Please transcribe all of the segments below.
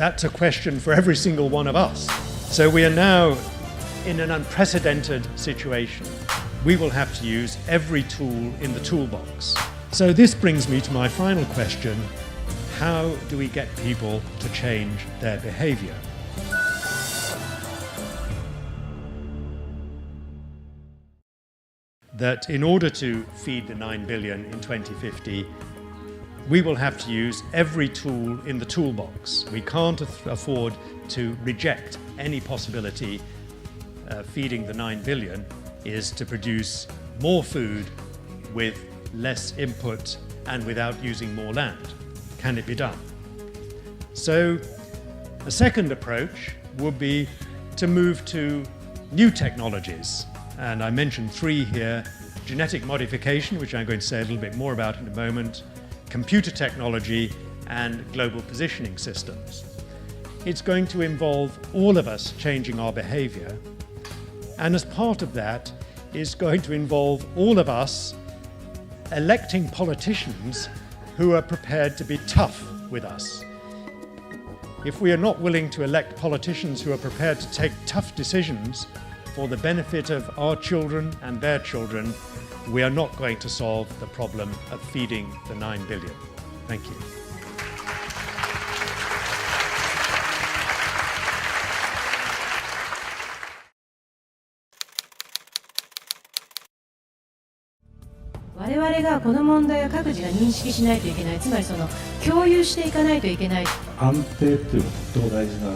That's a question for every single one of us. So we are now in an unprecedented situation. We will have to use every tool in the toolbox. So this brings me to my final question. How do we get people to change their behavior? That in order to feed the 9 billion in 2050, we will have to use every tool in the toolbox. We can't afford to reject any possibility. Feeding the 9 billion is to produce more food with less input and without using more land. Can it be done? So a second approach would be to move to new technologies. And I mentioned 3 here: genetic modification, which I'm going to say a little bit more about in a moment, computer technology, and global positioning systems. It's going to involve all of us changing our behavior. And as part of that, it's going to involve all of us electing politicians who are prepared to be tough with us. If we are not willing to elect politicians who are prepared to take tough decisions for the benefit of our children and their children, we are not going to solve the problem of feeding the 9 billion. Thank you. 我々がこの問題を各自が認識しないといけない、つまりその共有していかないといけない。安定というのはとても大事な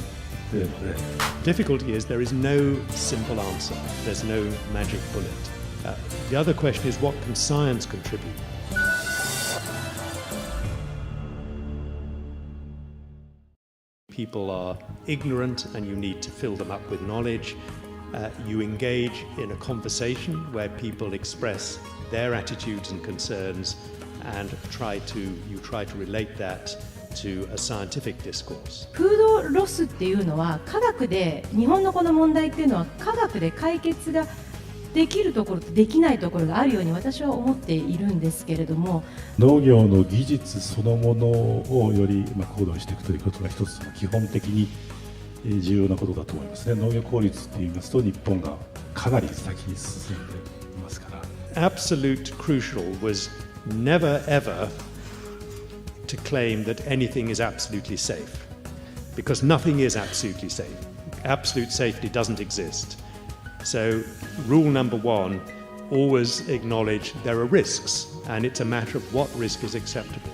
テーマで。Difficulty is there is no simple answer. There's no magic bullet. The other question is, what can science contribute? People are ignorant and you need to fill them up with knowledge. You engage in a conversation where people express their attitudes and concerns and you try to relate that to a scientific discourse. フードロスっていうのは科学で、日本のこの問題っていうのは科学で解決ができるところとできないところがあるように私は思っているんですけれども、農業の技術そのものをより高度にしていくということが一つ基本的に重要なことだと思いますね。農業効率って言いますと日本がかなり先に進んでいますから。Absolute crucial was never ever to claim that anything is absolutely safe, because nothing is absolutely safe. Absolute safety doesn't exist. So rule number 1, always acknowledge there are risks, and it's a matter of what risk is acceptable.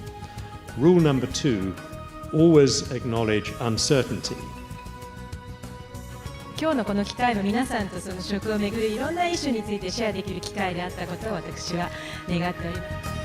Rule number 2, always acknowledge uncertainty. 今日のこの機会は皆さんとその食をめぐるいろんなイシューについてシェアできる機会であったことを私は願っております。